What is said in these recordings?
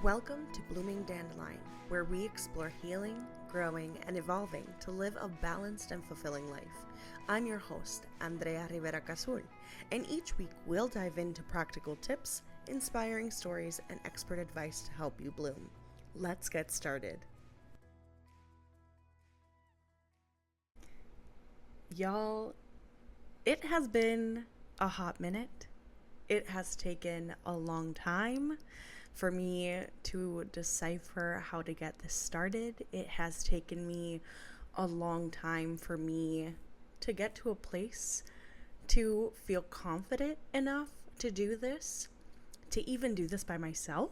Welcome to Blooming Dandelion, where we explore healing, growing, and evolving to live a balanced and fulfilling life. I'm your host, Andrea Rivera Casul, and each week we'll dive into practical tips, inspiring stories, and expert advice to help you bloom. Let's get started. Y'all, it has been a hot minute. It has taken a long time for me to decipher how to get this started. It has taken me a long time for me to get to a place to feel confident enough to do this, to even do this by myself.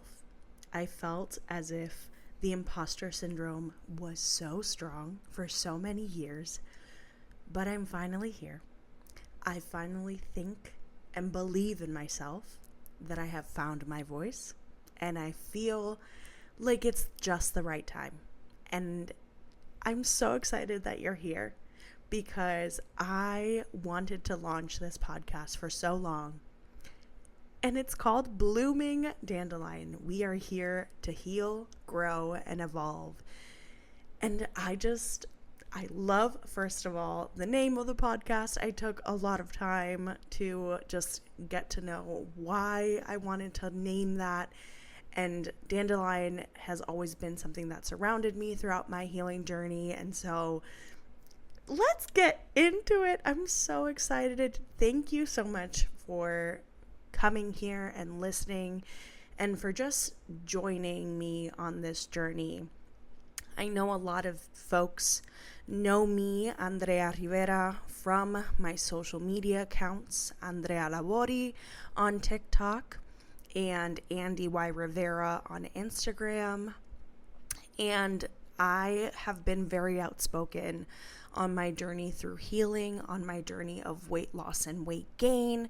I felt as if the imposter syndrome was so strong for so many years, but I'm finally here. I finally think and believe in myself that I have found my voice, and I feel like it's just the right time. And I'm so excited that you're here because I wanted to launch this podcast for so long. And it's called Blooming Dandelion. We are here to heal, grow, and evolve. And I love, first of all, the name of the podcast. I took a lot of time to just get to know why I wanted to name that. And dandelion has always been something that surrounded me throughout my healing journey. And so let's get into it. I'm so excited. Thank you so much for coming here and listening and for just joining me on this journey. I know a lot of folks know me, Andrea Rivera, from my social media accounts, Andrea Lavori on TikTok and Andy Y. Rivera on Instagram. And I have been very outspoken on my journey through healing, on my journey of weight loss and weight gain.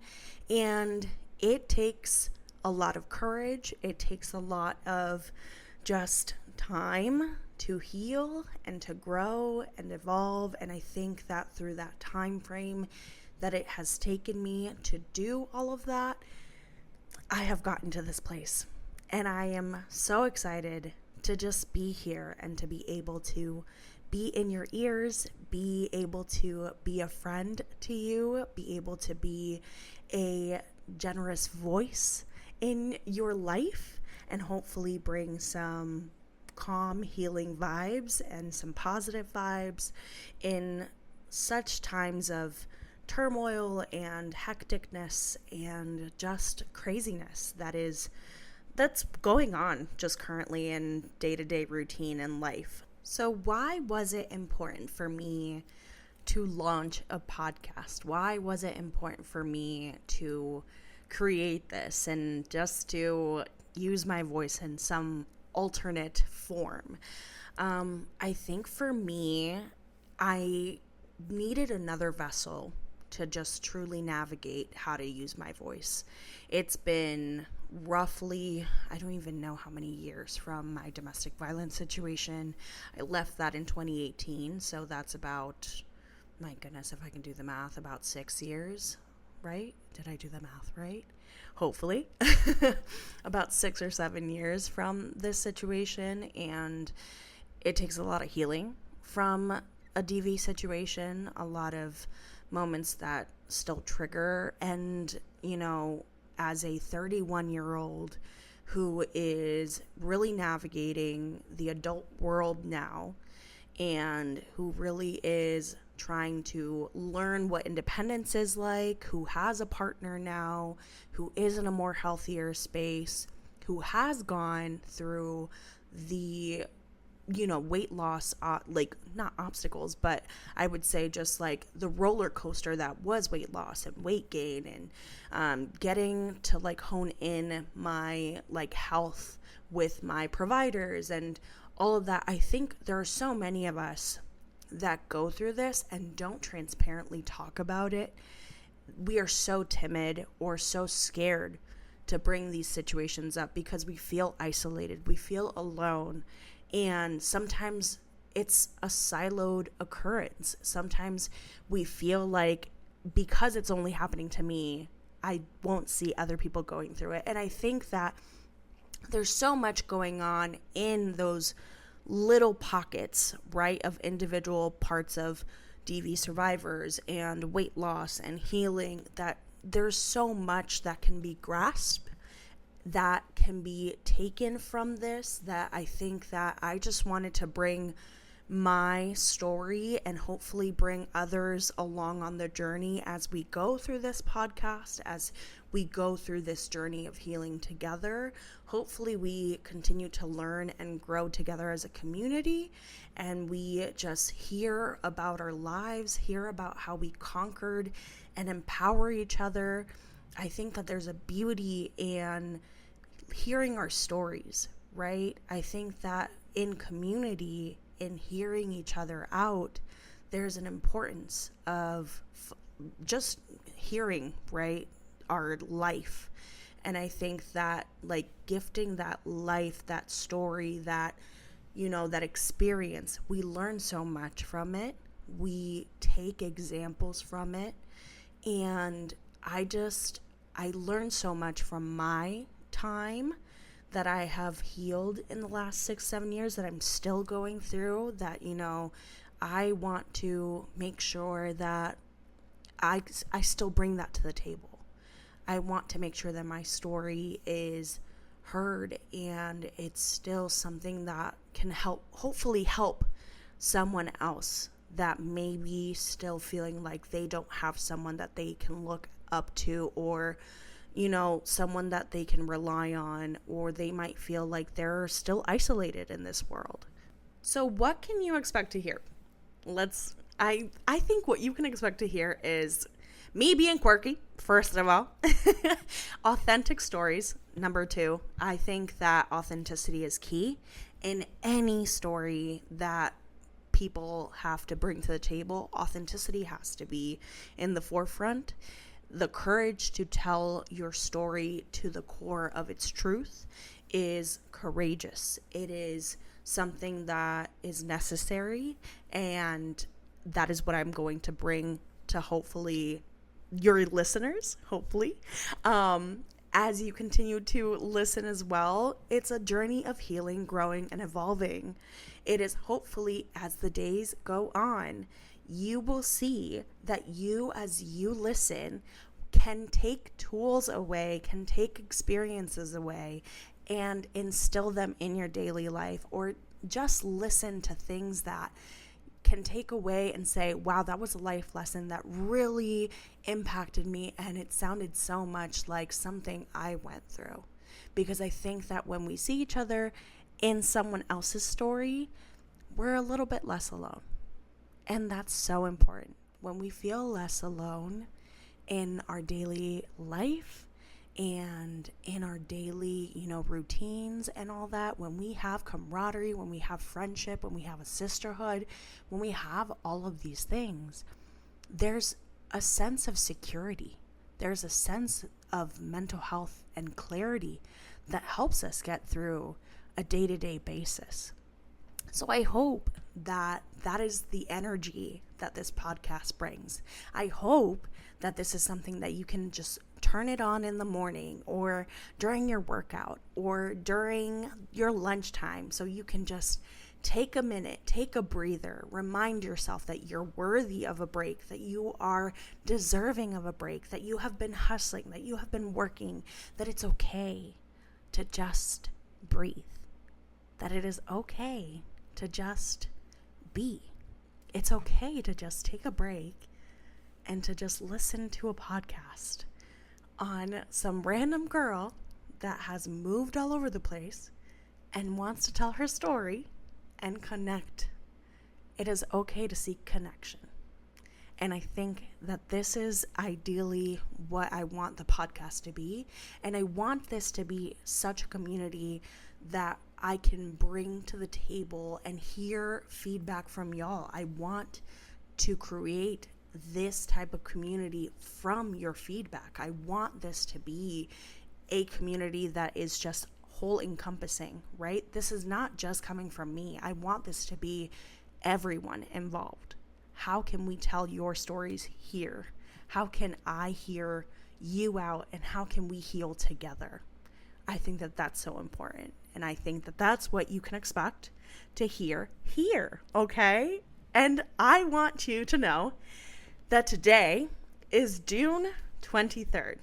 And it takes a lot of courage. It takes a lot of just time to heal and to grow and evolve. And I think that through that time frame that it has taken me to do all of that, I have gotten to this place. And I am so excited to just be here and to be able to be in your ears, be able to be a friend to you, be able to be a generous voice in your life, and hopefully bring some calm, healing vibes and some positive vibes in such times of turmoil and hecticness and just craziness that's going on just currently in day-to-day routine and life. So why was it important for me to launch a podcast? Why was it important for me to create this and just to use my voice in some alternate form? I think for me, I needed another vessel to just truly navigate how to use my voice. It's been roughly, I don't even know how many years from my domestic violence situation. I left that in 2018, so that's about, my goodness, if I can do the math, about 6 years, right? Did I do the math right? Hopefully. About 6 or 7 years from this situation, and it takes a lot of healing from a DV situation, a lot of moments that still trigger. And, as a 31-year-old who is really navigating the adult world now and who really is trying to learn what independence is like, who has a partner now, who is in a more healthier space, who has gone through the weight loss, not obstacles, but I would say just like the roller coaster that was weight loss and weight gain, and getting to hone in my health with my providers and all of that. I think there are so many of us that go through this and don't transparently talk about it. We are so timid or so scared to bring these situations up because we feel isolated, we feel alone. And sometimes it's a siloed occurrence. Sometimes we feel like because it's only happening to me, I won't see other people going through it. And I think that there's so much going on in those little pockets, right, of individual parts of DV survivors and weight loss and healing, that there's so much that can be grasped, that can be taken from this, that I think that I just wanted to bring my story and hopefully bring others along on the journey as we go through this podcast, as we go through this journey of healing together. Hopefully we continue to learn and grow together as a community, and we just hear about our lives, hear about how we conquered, and empower each other. I think that there's a beauty in hearing our stories, right? I think that in community, in hearing each other out, there's an importance of just hearing, right, our life. And I think that, like, gifting that life, that story, that, you know, that experience, we learn so much from it. We take examples from it. And I learned so much from my time that I have healed in the last 6-7 years, that I'm still going through, that, you know, I want to make sure that I still bring that to the table. I want to make sure that my story is heard, and it's still something that can hopefully help someone else that may be still feeling like they don't have someone that they can look up to, or, you know, someone that they can rely on, or they might feel like they're still isolated in this world. So what can you expect to hear? I think what you can expect to hear is me being quirky, first of all. Authentic stories, number 2. I think that authenticity is key in any story that people have to bring to the table. Authenticity has to be in the forefront. The courage to tell your story to the core of its truth is courageous. It is something that is necessary, and that is what I'm going to bring to hopefully your listeners, hopefully. As you continue to listen as well, it's a journey of healing, growing, and evolving. It is hopefully, as the days go on, you will see that you, as you listen, can take tools away, can take experiences away, and instill them in your daily life, or just listen to things that can take away and say, wow, that was a life lesson that really impacted me, and it sounded so much like something I went through. Because I think that when we see each other in someone else's story, we're a little bit less alone. And that's so important. When we feel less alone in our daily life and in our daily, routines and all that, when we have camaraderie, when we have friendship, when we have a sisterhood, when we have all of these things, there's a sense of security. There's a sense of mental health and clarity that helps us get through a day-to-day basis. So I hope that that is the energy that this podcast brings. I hope that this is something that you can just turn it on in the morning, or during your workout, or during your lunchtime, so you can just take a minute, take a breather, remind yourself that you're worthy of a break, that you are deserving of a break, that you have been hustling, that you have been working, that it's okay to just breathe, that it is okay to just be. It's okay to just take a break and to just listen to a podcast on some random girl that has moved all over the place and wants to tell her story and connect. It is okay to seek connection. And I think that this is ideally what I want the podcast to be. And I want this to be such a community that I can bring to the table and hear feedback from y'all. I want to create this type of community from your feedback. I want this to be a community that is just whole encompassing, right? This is not just coming from me. I want this to be everyone involved. How can we tell your stories here? How can I hear you out, and how can we heal together? I think that that's so important. And I think that that's what you can expect to hear here, okay? And I want you to know that today is June 23rd.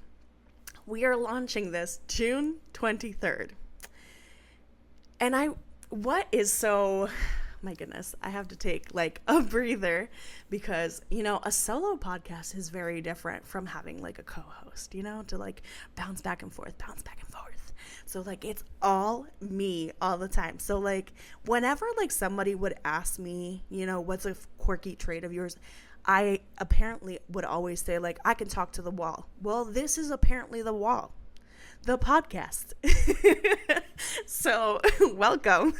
We are launching this June 23rd. And my goodness, I have to take like a breather because, a solo podcast is very different from having like a co-host, to like bounce back and forth. So like it's all me all the time. So like whenever like somebody would ask me, what's a quirky trait of yours, I apparently would always say like, I can talk to the wall. Well, this is apparently the wall. The podcast. So welcome.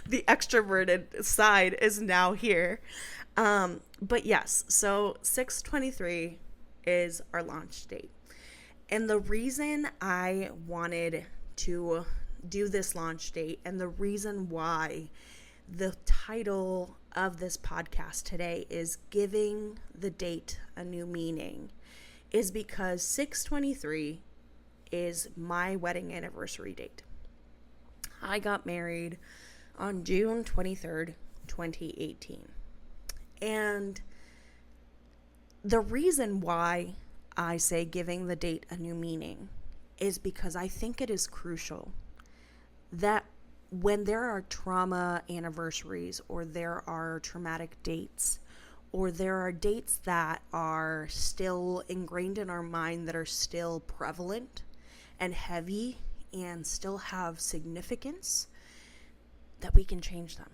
The extroverted side is now here. But yes, so 6/23 is our launch date. And the reason I wanted to do this launch date and the reason why the title of this podcast today is Giving the Date a New Meaning is because 6/23 is my wedding anniversary date. I got married on June 23rd, 2018. And the reason why I say giving the date a new meaning is because I think it is crucial that when there are trauma anniversaries or there are traumatic dates or there are dates that are still ingrained in our mind that are still prevalent and heavy and still have significance, that we can change them.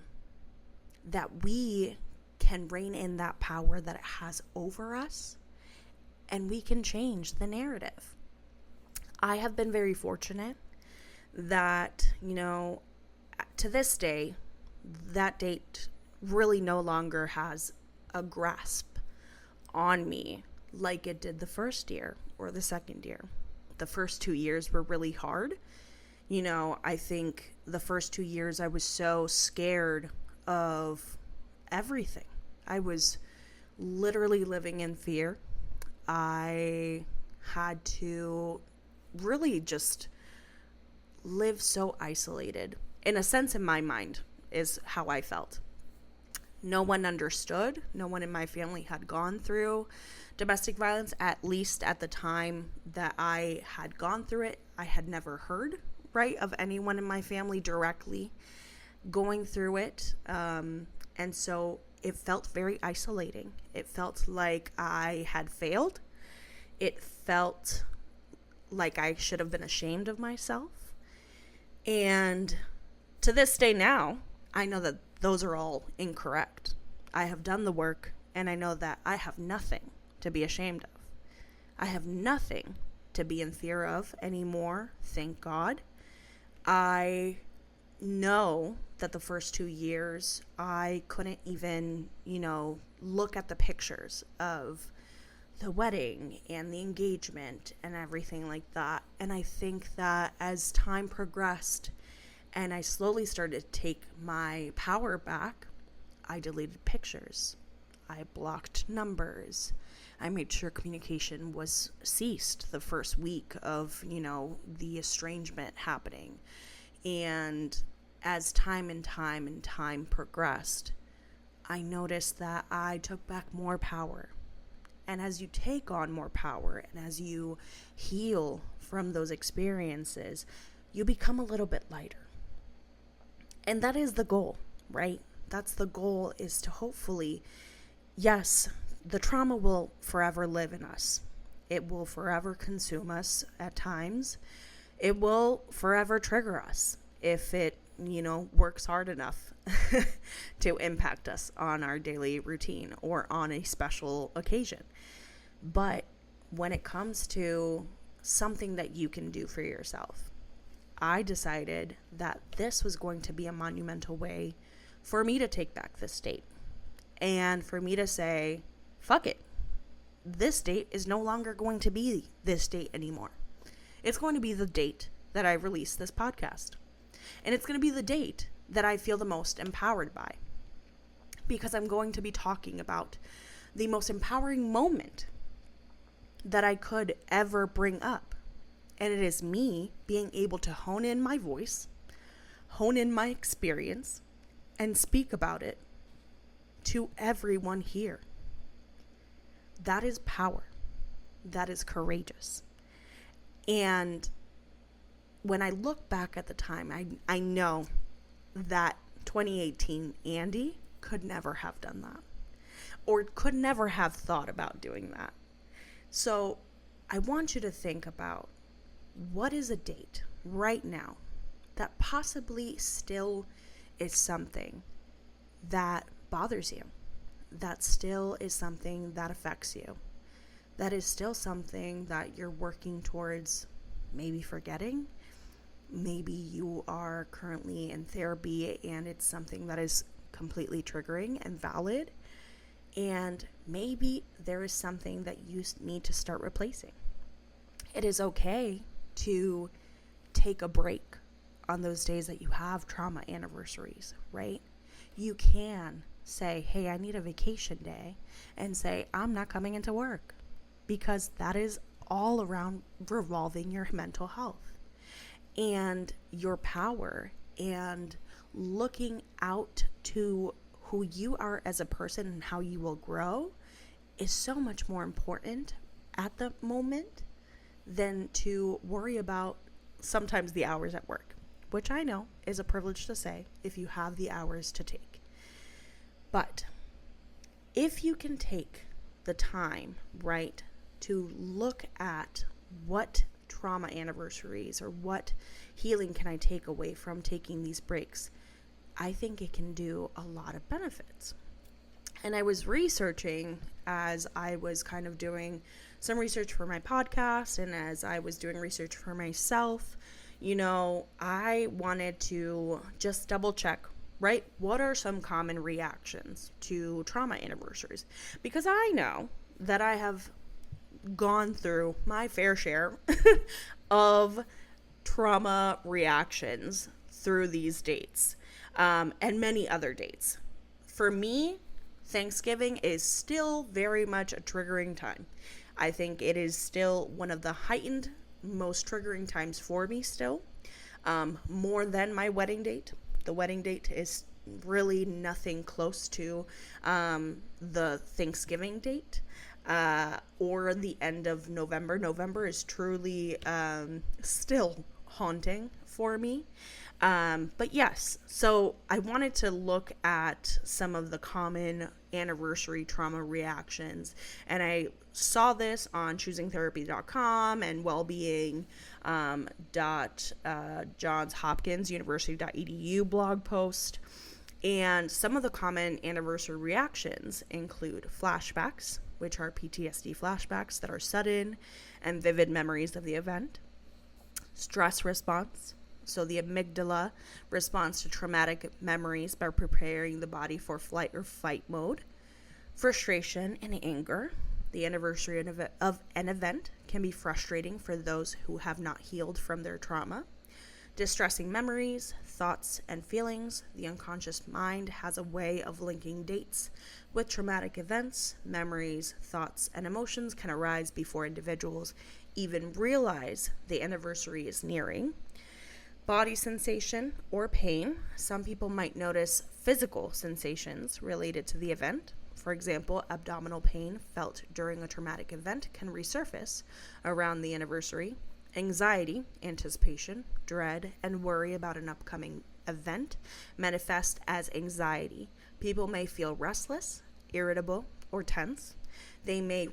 That we can rein in that power that it has over us and we can change the narrative. I have been very fortunate that, to this day, that date really no longer has a grasp on me like it did the first year or the second year. The first 2 years were really hard. I think the first 2 years I was so scared of everything. I was literally living in fear. I had to really just live so isolated. In a sense, in my mind, is how I felt. No one understood. No one in my family had gone through domestic violence, at least at the time that I had gone through it. I had never heard, of anyone in my family directly going through it. And so it felt very isolating. It felt like I had failed. It felt like I should have been ashamed of myself. And to this day now, I know that those are all incorrect. I have done the work, and I know that I have nothing to be ashamed of. I have nothing to be in fear of anymore, thank God. I know that the first 2 years, I couldn't even, look at the pictures of the wedding and the engagement and everything like that. And I think that as time progressed and I slowly started to take my power back, I deleted pictures. I blocked numbers. I made sure communication was ceased the first week of, the estrangement happening. And as time progressed, I noticed that I took back more power. And as you take on more power and as you heal from those experiences, you become a little bit lighter. And that is the goal, right? That's the goal, is to hopefully, yes, the trauma will forever live in us. It will forever consume us at times. It will forever trigger us if it, works hard enough to impact us on our daily routine or on a special occasion. But when it comes to something that you can do for yourself, I decided that this was going to be a monumental way for me to take back this date and for me to say, fuck it. This date is no longer going to be this date anymore. It's going to be the date that I release this podcast. And it's going to be the date that I feel the most empowered by, because I'm going to be talking about the most empowering moment that I could ever bring up. And it is me being able to hone in my voice, hone in my experience, and speak about it to everyone here. That is power. That is courageous. And when I look back at the time, I know that 2018 Andy could never have done that, or could never have thought about doing that. So I want you to think about, what is a date right now that possibly still is something that bothers you, that still is something that affects you, that is still something that you're working towards maybe forgetting. Maybe you are currently in therapy and it's something that is completely triggering and valid. And maybe there is something that you need to start replacing. It is okay to take a break on those days that you have trauma anniversaries, right? You can say, hey, I need a vacation day, and say, I'm not coming into work, because that is all around revolving your mental health and your power, and looking out to who you are as a person and how you will grow is so much more important at the moment than to worry about sometimes the hours at work, which I know is a privilege to say if you have the hours to take. But if you can take the time, right, to look at what trauma anniversaries or what healing can I take away from taking these breaks, I think it can do a lot of benefits. And I was researching as I was kind of doing some research for my podcast, and as I was doing research for myself, I wanted to just double check, right? What are some common reactions to trauma anniversaries? Because I know that I have gone through my fair share of trauma reactions through these dates, and many other dates. For me, Thanksgiving is still very much a triggering time. I think it is still one of the heightened, most triggering times for me still, more than my wedding date. The wedding date is really nothing close to the Thanksgiving date, or the end of November. November is truly still haunting for me. But yes, so I wanted to look at some of the common anniversary trauma reactions, and I saw this on choosingtherapy.com and wellbeing Johns Hopkins University.edu blog post. And some of the common anniversary reactions include flashbacks, which are PTSD flashbacks that are sudden and vivid memories of the event. Stress response, so the amygdala responds to traumatic memories by preparing the body for flight or fight mode. Frustration and anger. The anniversary of an event can be frustrating for those who have not healed from their trauma. Distressing memories, thoughts, and feelings. The unconscious mind has a way of linking dates with traumatic events. Memories, thoughts, and emotions can arise before individuals even realize the anniversary is nearing. Body sensation or pain. Some people might notice physical sensations related to the event. For example, abdominal pain felt during a traumatic event can resurface around the anniversary. Anxiety, anticipation, dread, and worry about an upcoming event manifest as anxiety. People may feel restless, irritable, or tense. They may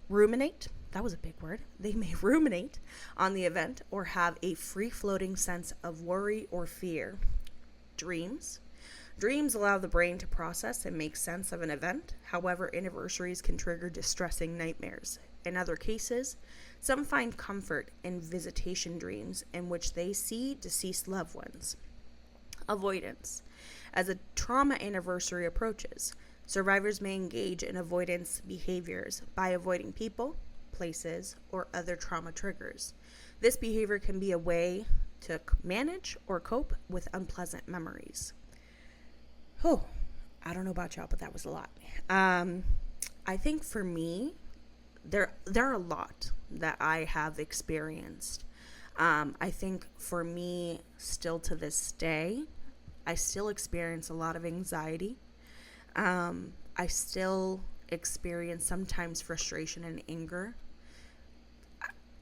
ruminate. That was a big word. They may ruminate on the event or have a free-floating sense of worry or fear. Dreams. Dreams allow the brain to process and make sense of an event. However, anniversaries can trigger distressing nightmares. In other cases, some find comfort in visitation dreams in which they see deceased loved ones. Avoidance. As a trauma anniversary approaches, survivors may engage in avoidance behaviors by avoiding people, places, or other trauma triggers. This behavior can be a way to manage or cope with unpleasant memories. Oh, I don't know about y'all, but that was a lot. I think for me, there are a lot that I have experienced I think for me, still to this day, I still experience a lot of anxiety. I still experience sometimes frustration and anger.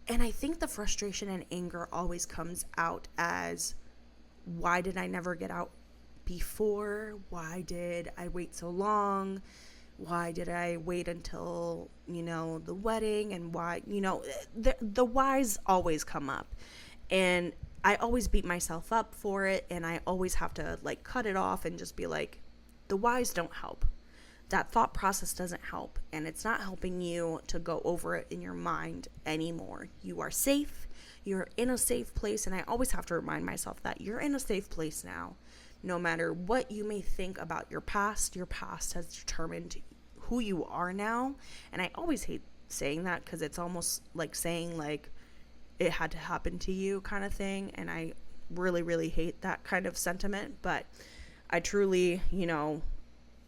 And I think the frustration and anger always comes out as, why did I never get out before? Why did I wait so long? Why did I wait until, the wedding? And why, the whys always come up. And I always beat myself up for it. And I always have to like cut it off and just be like, the whys don't help. That thought process doesn't help. And it's not helping you to go over it in your mind anymore. You are safe. You're in a safe place. And I always have to remind myself that you're in a safe place now. No matter what you may think about your past has determined who you are now. And I always hate saying that because it's almost like saying like it had to happen to you kind of thing. And I really, really hate that kind of sentiment. But I truly,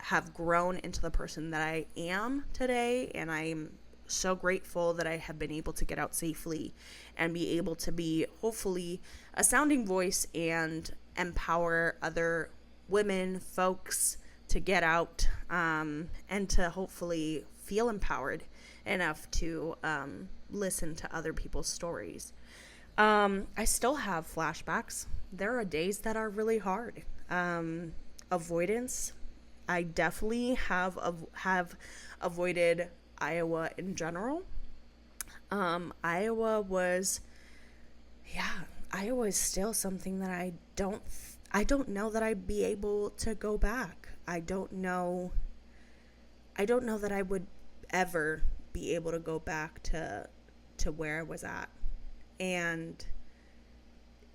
have grown into the person that I am today. And I'm so grateful that I have been able to get out safely and be able to be hopefully a sounding voice and empower other women, folks to get out and to hopefully feel empowered enough to listen to other people's stories. I still have flashbacks. There are days that are really hard. Avoidance. I definitely have avoided Iowa in general. Iowa is still something that I don't know that I'd be able to go back. I don't know that I would ever be able to go back to where I was at. And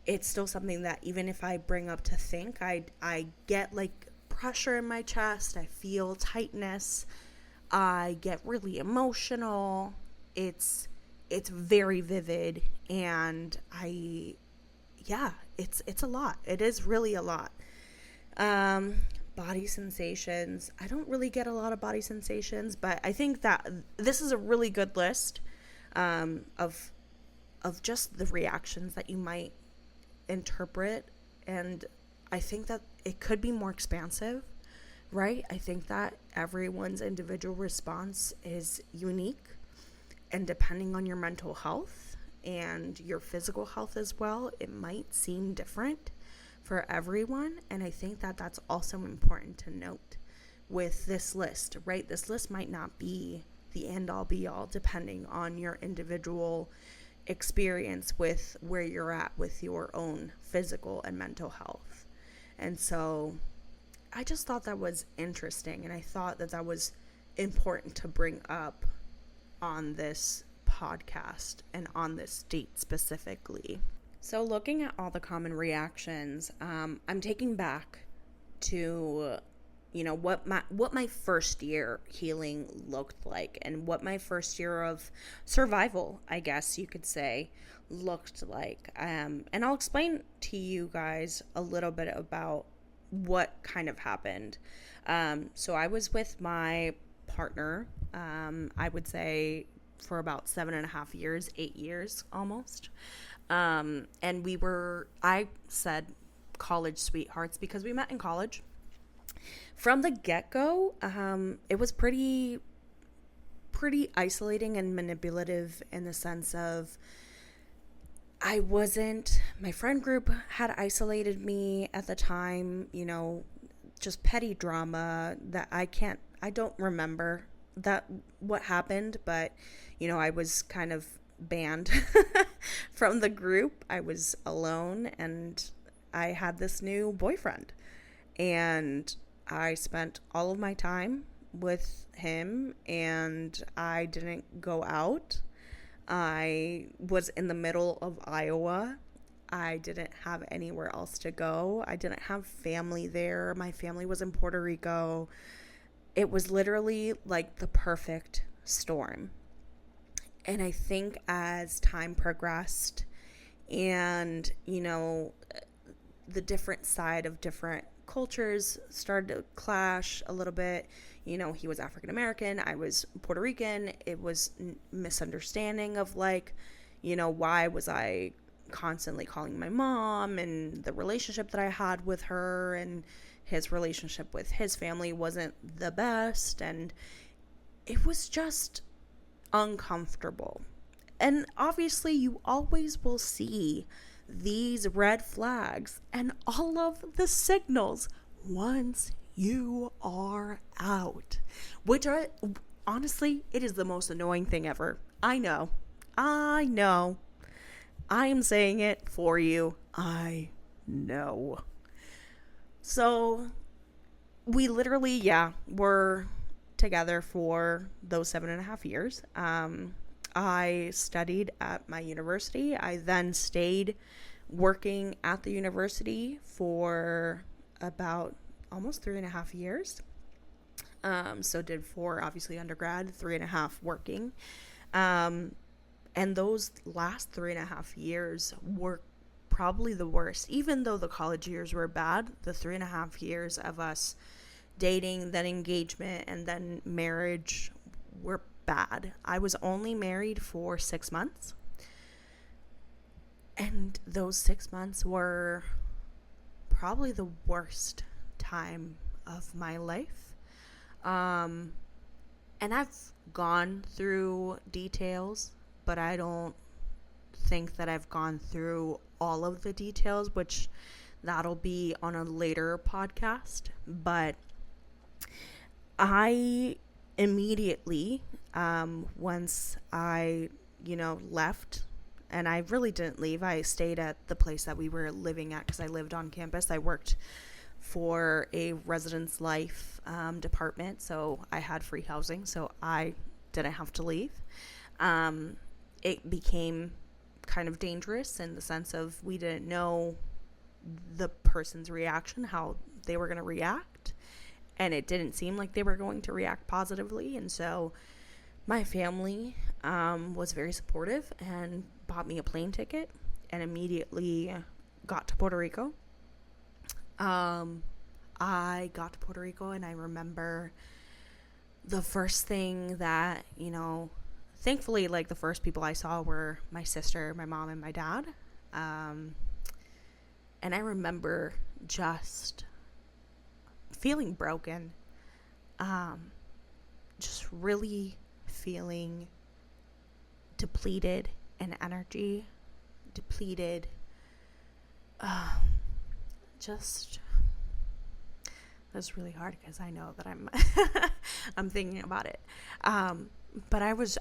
it's still something that even if I bring up to think, I get like pressure in my chest. I feel tightness. I get really emotional. It's very vivid, and it's a lot. It is really a lot. Body sensations. I don't really get a lot of body sensations, but I think that this is a really good list of just the reactions that you might interpret, and I think that it could be more expansive, right? I think that everyone's individual response is unique, and depending on your mental health and your physical health as well, it might seem different for everyone. And I think that that's also important to note with this list, right? This list might not be the end all be all depending on your individual experience with where you're at with your own physical and mental health. And so I just thought that was interesting, and I thought that that was important to bring up on this podcast and on this date specifically. So looking at all the common reactions, I'm taking back to, what my first year healing looked like, and what my first year of survival, I guess you could say, looked like. And I'll explain to you guys a little bit about what kind of happened. So I was with my partner, I would say for about 7.5 years, 8 years almost. And I said college sweethearts because we met in college. From the get-go, it was pretty isolating and manipulative in the sense of my friend group had isolated me at the time, just petty drama that I don't remember that what happened, but, I was kind of banned from the group. I was alone, and I had this new boyfriend, and I spent all of my time with him, and I didn't go out. I was in the middle of Iowa. I didn't have anywhere else to go. I didn't have family there. My family was in Puerto Rico. It was literally like the perfect storm. And I think as time progressed and, the different side of different cultures started to clash a little bit. He was African American, I was Puerto Rican. It was misunderstanding of why was I constantly calling my mom, and the relationship that I had with her and his relationship with his family wasn't the best, and it was just uncomfortable. And obviously, you always will see these red flags and all of the signals once you are out, which are honestly, it is the most annoying thing ever. I know. I am saying it for you. I know. So we literally, were together for those 7.5 years. I studied at my university. I then stayed working at the university for about almost 3.5 years. So did 4 obviously undergrad, 3.5 working. And those last 3.5 years were probably the worst. Even though the college years were bad, the 3.5 years of us dating, then engagement, and then marriage were bad. I was only married for 6 months. And those 6 months were probably the worst time of my life. And I've gone through details, but I don't think that I've gone through all of the details, which that'll be on a later podcast. But I immediately, once I, left, and I really didn't leave. I stayed at the place that we were living at because I lived on campus. I worked for a residence life department, so I had free housing, so I didn't have to leave. It became kind of dangerous in the sense of we didn't know the person's reaction, how they were going to react, and it didn't seem like they were going to react positively. And so my family was very supportive and bought me a plane ticket and immediately got to Puerto Rico. I got to Puerto Rico, and I remember the first thing that, thankfully, like, the first people I saw were my sister, my mom, and my dad. And I remember just feeling broken, just really feeling depleted in energy, depleted, just, that's really hard because I know that I'm I'm thinking about it. But I was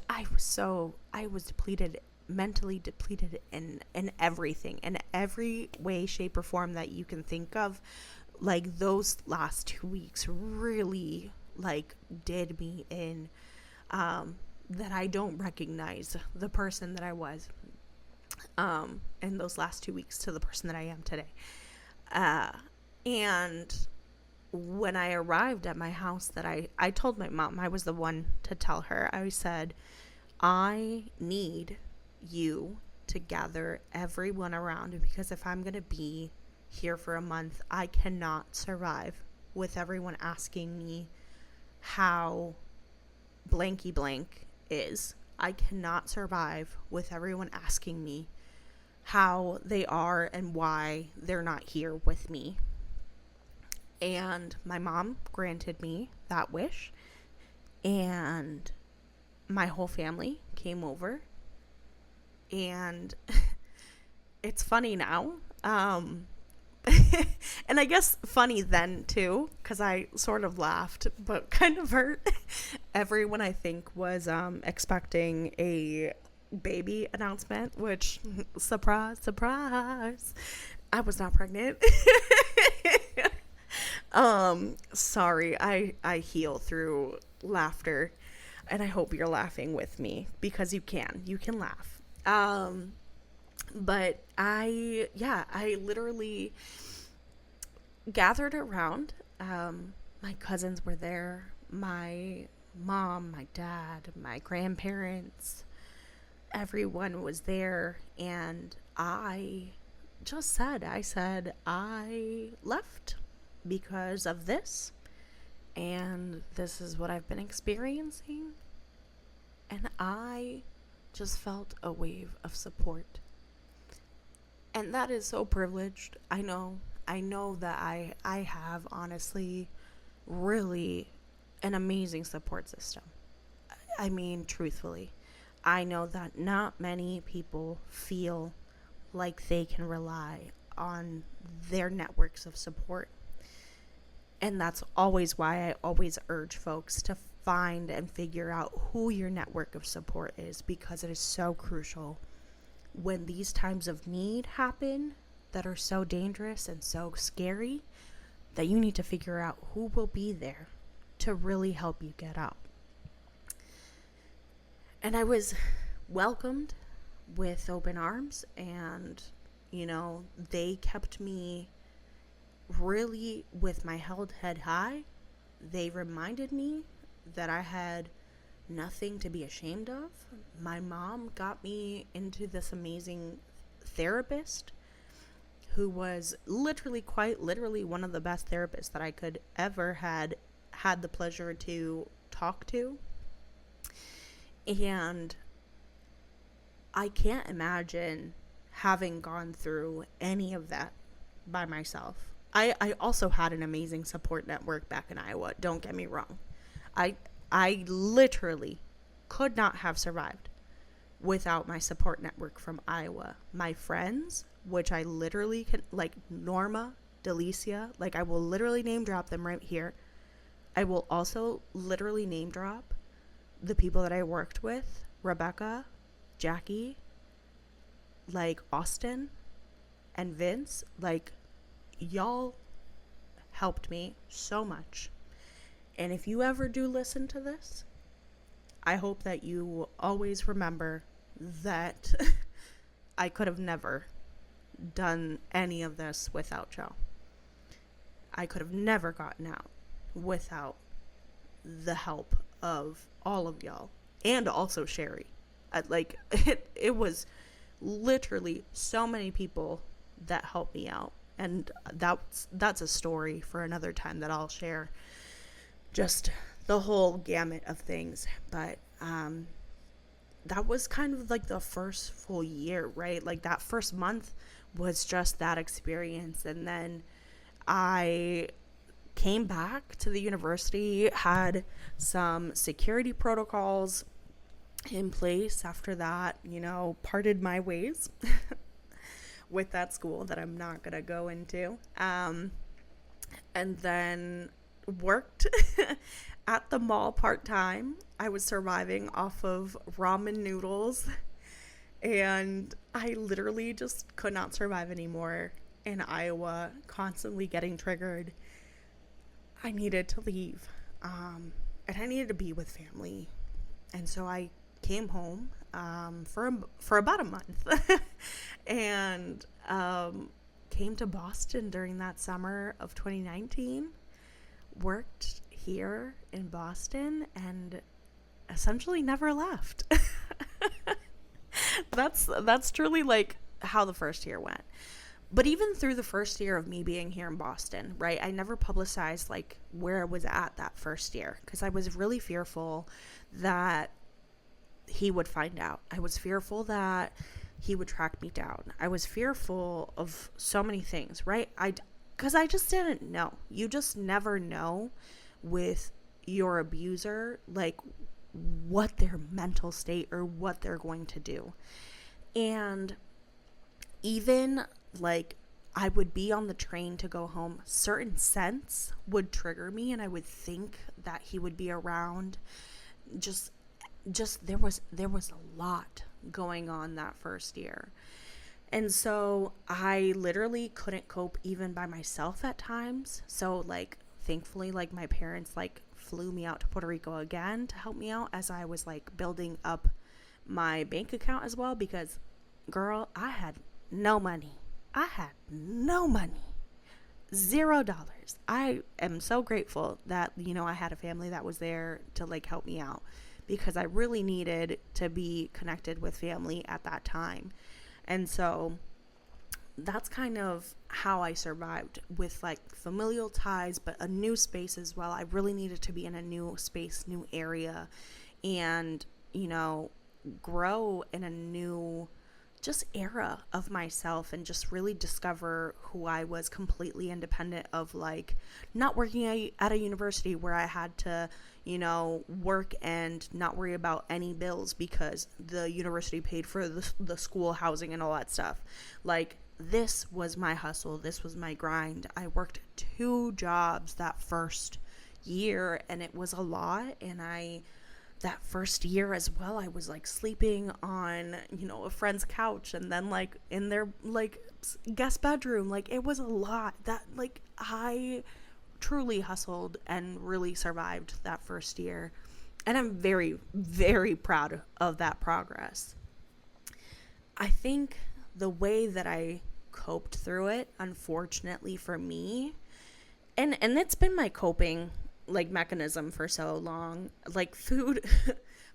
depleted, mentally depleted in everything, in every way, shape, or form that you can think of. Like, those last 2 weeks really, like, did me in, that I don't recognize the person that I was, in those last 2 weeks to the person that I am today. And when I arrived at my house, that I told my mom, I was the one to tell her, I said, I need you to gather everyone around, because if I'm going to be here for a month, I cannot survive with everyone asking me how blanky blank is. I cannot survive with everyone asking me how they are and why they're not here with me. And my mom granted me that wish, and my whole family came over. And it's funny now, and I guess funny then too, because I sort of laughed but kind of hurt. Everyone, I think, was expecting a baby announcement, which, surprise, surprise, I was not pregnant. Sorry, I heal through laughter, and I hope you're laughing with me, because you can laugh. But I literally gathered around. My cousins were there, my mom, my dad, my grandparents, everyone was there, and I said I left because of this, and this is what I've been experiencing. And I just felt a wave of support. And that is so privileged. I know that I have honestly really an amazing support system. I mean, truthfully, I know that not many people feel like they can rely on their networks of support. And that's always why I always urge folks to find and figure out who your network of support is, because it is so crucial when these times of need happen that are so dangerous and so scary, that you need to figure out who will be there to really help you get out. And I was welcomed with open arms, and they kept me really with my held head high. They reminded me that I had nothing to be ashamed of. My mom got me into this amazing therapist who was quite literally one of the best therapists that I could ever had the pleasure to talk to. And I can't imagine having gone through any of that by myself. I also had an amazing support network back in Iowa. Don't get me wrong. I literally could not have survived without my support network from Iowa. My friends, which I literally can, like Norma, Delicia, like I will literally name drop them right here. I will also literally name drop the people that I worked with, Rebecca, Jackie, like Austin, and Vince. Like, y'all helped me so much. And if you ever do listen to this, I hope that you always remember that I could have never done any of this without y'all. I could have never gotten out without the help of all of y'all, and also Sherry. It was literally so many people that helped me out, and that's a story for another time that I'll share, just the whole gamut of things. But that was kind of like the first full year, right? Like that first month was just that experience, and then I came back to the university, had some security protocols in place after that, parted my ways with that school that I'm not going to go into. And then worked at the mall part-time. I was surviving off of ramen noodles, and I literally just could not survive anymore in Iowa, constantly getting triggered. I needed to leave, and I needed to be with family. And so I came home for about a month and came to Boston during that summer of 2019, worked here in Boston, and essentially never left. That's truly like how the first year went. But even through the first year of me being here in Boston, right, I never publicized like where I was at that first year, because I was really fearful that he would find out. I was fearful that he would track me down. I was fearful of so many things, right? Because I just didn't know. You just never know with your abuser, like what their mental state or what they're going to do. And even like I would be on the train to go home, certain scents would trigger me, and I would think that he would be around. Just there was a lot going on that first year. And so I literally couldn't cope even by myself at times. So like thankfully, like my parents like flew me out to Puerto Rico again to help me out as I was like building up my bank account as well, because girl, I had no money. $0. I am so grateful that, I had a family that was there to like help me out, because I really needed to be connected with family at that time. And so that's kind of how I survived with like familial ties, but a new space as well. I really needed to be in a new space, new area, and, grow in a new just era of myself and just really discover who I was completely independent of, like, not working at a university where I had to, work and not worry about any bills because the university paid for the school housing and all that stuff. Like, this was my hustle. This was my grind. I worked 2 jobs that first year, and it was a lot. And that first year as well, I was like sleeping on, a friend's couch, and then like in their like guest bedroom. Like, it was a lot. That, like, I truly hustled and really survived that first year. And I'm very, very proud of that progress. I think the way that I coped through it, unfortunately for me, and it's been my coping like mechanism for so long. Like, food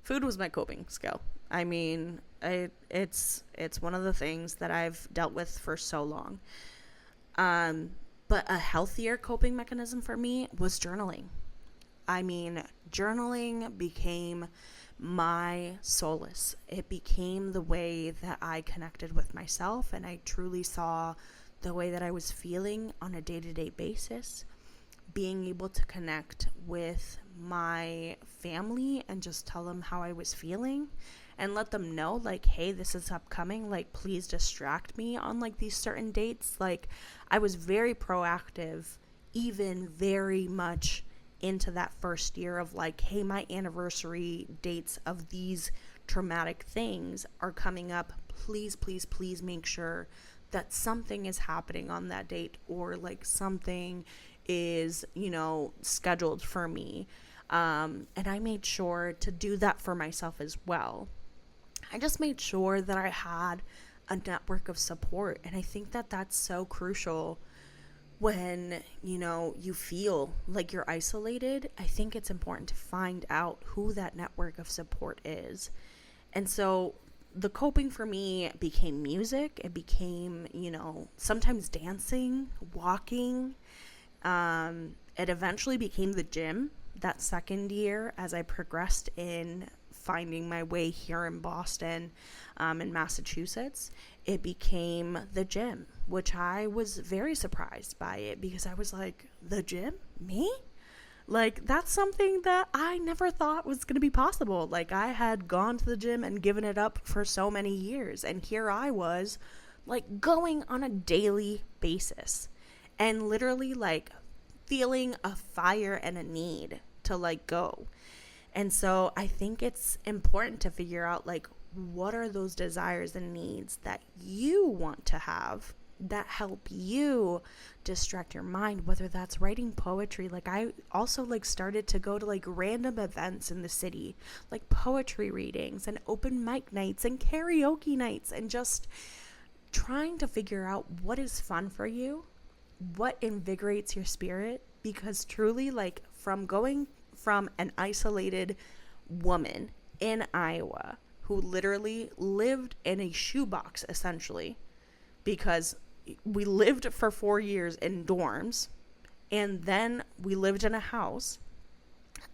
was my coping skill. I mean, it's one of the things that I've dealt with for so long. But a healthier coping mechanism for me was journaling. I mean, journaling became my solace. It became the way that I connected with myself, and I truly saw the way that I was feeling on a day-to-day basis. Being able to connect with my family and just tell them how I was feeling and let them know, like, hey, this is upcoming, like, please distract me on like these certain dates. Like, I was very proactive, even very much into that first year of like, hey, my anniversary dates of these traumatic things are coming up. Please, please, please make sure that something is happening on that date, or like something is, scheduled for me. And I made sure to do that for myself as well. I just made sure that I had a network of support. And I think that that's so crucial when, you feel like you're isolated. I think it's important to find out who that network of support is. And so the coping for me became music. It became, sometimes dancing, walking. It eventually became the gym that second year as I progressed in finding my way here in Boston, in Massachusetts. It became the gym, which I was very surprised by it, because I was like, the gym? Me? Like, that's something that I never thought was going to be possible. Like, I had gone to the gym and given it up for so many years, and here I was, like, going on a daily basis and literally, like, feeling a fire and a need to, like, go. And so I think it's important to figure out, like, what are those desires and needs that you want to have that help you distract your mind, whether that's writing poetry. Like, I also like started to go to like random events in the city, like poetry readings and open mic nights and karaoke nights, and just trying to figure out what is fun for you, what invigorates your spirit. Because truly, like, from going from an isolated woman in Iowa who literally lived in a shoebox, essentially, because we lived for 4 years in dorms, and then we lived in a house.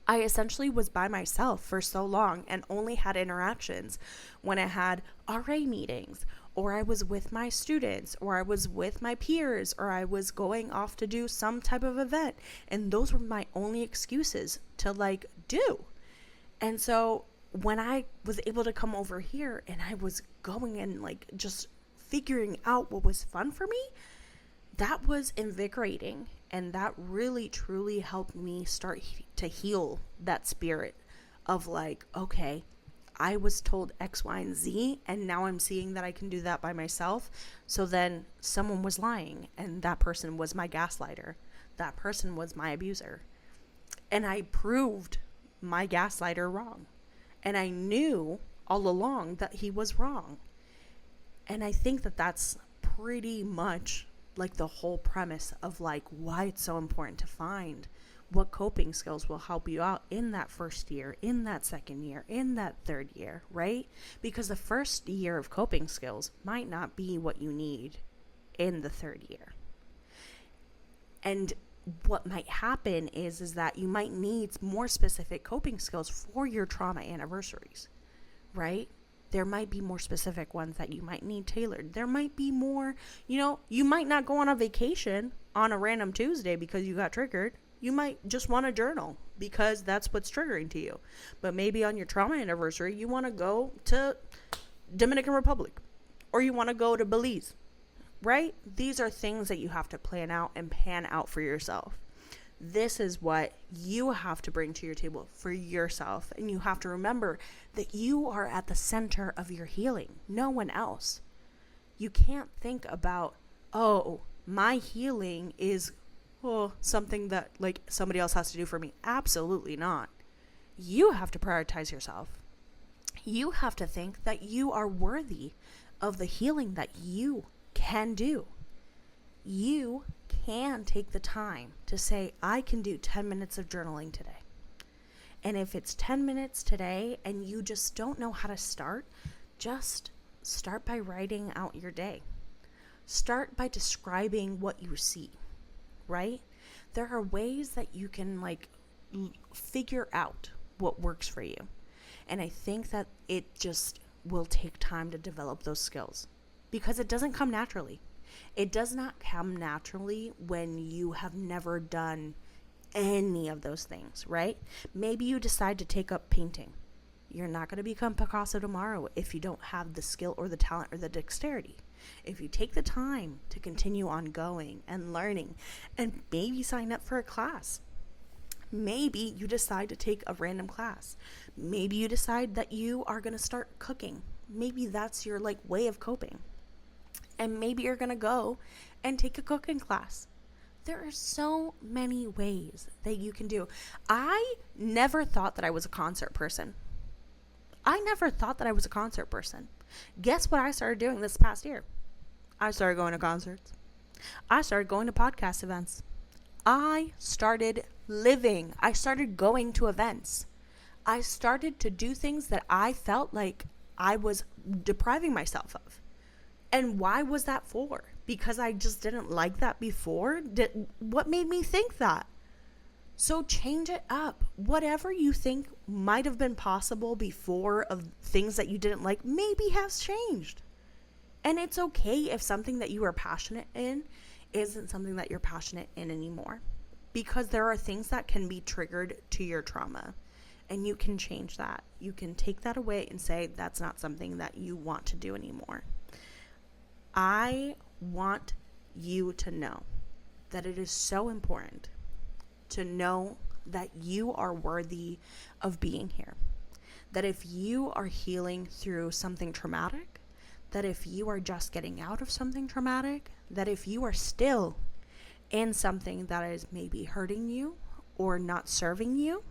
I essentially was by myself for so long and only had interactions when I had RA meetings, or I was with my students, or I was with my peers, or I was going off to do some type of event. And those were my only excuses to like do. And so when I was able to come over here and I was going and like just figuring out what was fun for me, that was invigorating. And that really, truly helped me start to heal that spirit of like, okay, I was told X, Y, and Z, and now I'm seeing that I can do that by myself. So then someone was lying, and that person was my gaslighter. That person was my abuser. And I proved my gaslighter wrong. And I knew all along that he was wrong. And I think that that's pretty much like the whole premise of like why it's so important to find what coping skills will help you out in that first year, in that second year, in that third year, right? Because the first year of coping skills might not be what you need in the third year. And what might happen is that you might need more specific coping skills for your trauma anniversaries, right? There might be more specific ones that you might need tailored. There might be more, you might not go on a vacation on a random Tuesday because you got triggered. You might just want to journal because that's what's triggering to you. But maybe on your trauma anniversary, you want to go to Dominican Republic or you want to go to Belize, right? These are things that you have to plan out and pan out for yourself. This is what you have to bring to your table for yourself. And you have to remember that you are at the center of your healing, no one else. You can't think about, my healing is something that like somebody else has to do for me. Absolutely not. You have to prioritize yourself. You have to think that you are worthy of the healing that you can do. You can take the time to say, I can do 10 minutes of journaling today. And if it's 10 minutes today and you just don't know how to start, just start by writing out your day. Start by describing what you see, right? There are ways that you can figure out what works for you. And I think that it just will take time to develop those skills because it doesn't come naturally. It does not come naturally when you have never done any of those things, right? Maybe you decide to take up painting. You're not going to become Picasso tomorrow if you don't have the skill or the talent or the dexterity. If you take the time to continue on going and learning and maybe sign up for a class, maybe you decide to take a random class. Maybe you decide that you are going to start cooking. Maybe that's your way of coping. And maybe you're going to go and take a cooking class. There are so many ways that you can do. I never thought that I was a concert person. Guess what I started doing this past year? I started going to concerts. I started going to podcast events. I started living. I started going to events. I started to do things that I felt like I was depriving myself of. And why was that for? Because I just didn't like that before? What made me think that? So change it up. Whatever you think might have been possible before of things that you didn't like maybe has changed. And it's okay if something that you are passionate in isn't something that you're passionate in anymore. Because there are things that can be triggered to your trauma. And you can change that. You can take that away and say that's not something that you want to do anymore. I want you to know that it is so important to know that you are worthy of being here. That if you are healing through something traumatic, that if you are just getting out of something traumatic, that if you are still in something that is maybe hurting you or not serving you,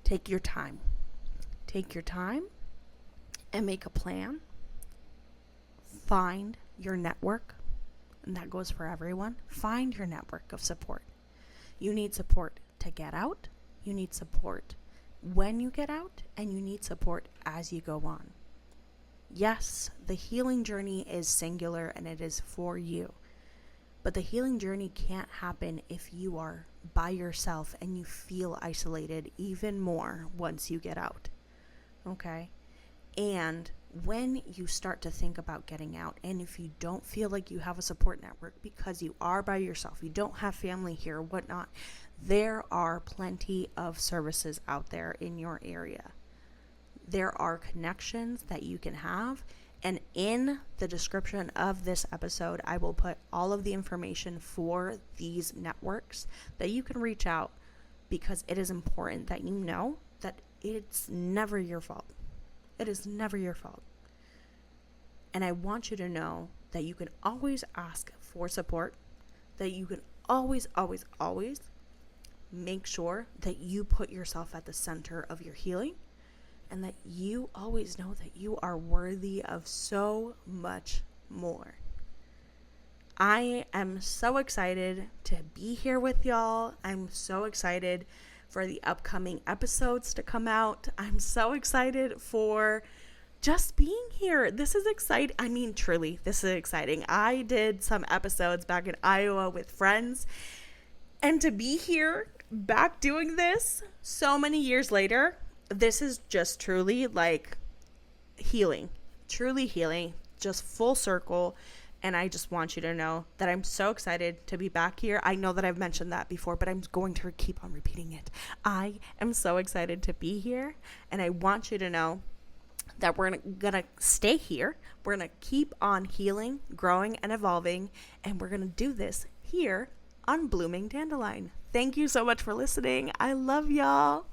take your time. Take your time and make a plan. Find your network, and that goes for everyone. Find your network of support. You need support to get out. You need support when you get out, and you need support as you go on. Yes, the healing journey is singular and it is for you. But the healing journey can't happen if you are by yourself and you feel isolated even more once you get out. Okay? And when you start to think about getting out, and if you don't feel like you have a support network because you are by yourself, you don't have family here or whatnot, there are plenty of services out there in your area. There are connections that you can have. And in the description of this episode, I will put all of the information for these networks that you can reach out, because it is important that you know that it's never your fault. It is never your fault. And I want you to know that you can always ask for support, that you can always, always, always make sure that you put yourself at the center of your healing, and that you always know that you are worthy of so much more. I am so excited to be here with y'all. I'm so excited for the upcoming episodes to come out. I'm so excited for just being here. This is exciting. I mean, truly, this is exciting. I did some episodes back in Iowa with friends, and to be here back doing this so many years later, this is just truly healing, truly healing, just full circle. And I just want you to know that I'm so excited to be back here. I know that I've mentioned that before, but I'm going to keep on repeating it. I am so excited to be here. And I want you to know that we're gonna stay here. We're gonna keep on healing, growing, and evolving. And we're gonna do this here on Blooming Dandelion. Thank you so much for listening. I love y'all.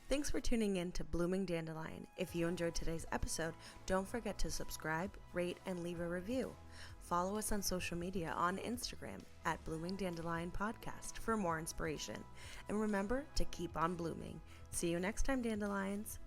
Thanks for tuning in to Blooming Dandelion. If you enjoyed today's episode, don't forget to subscribe, rate, and leave a review. Follow us on social media on Instagram at Blooming Dandelion Podcast for more inspiration. And remember to keep on blooming. See you next time, dandelions.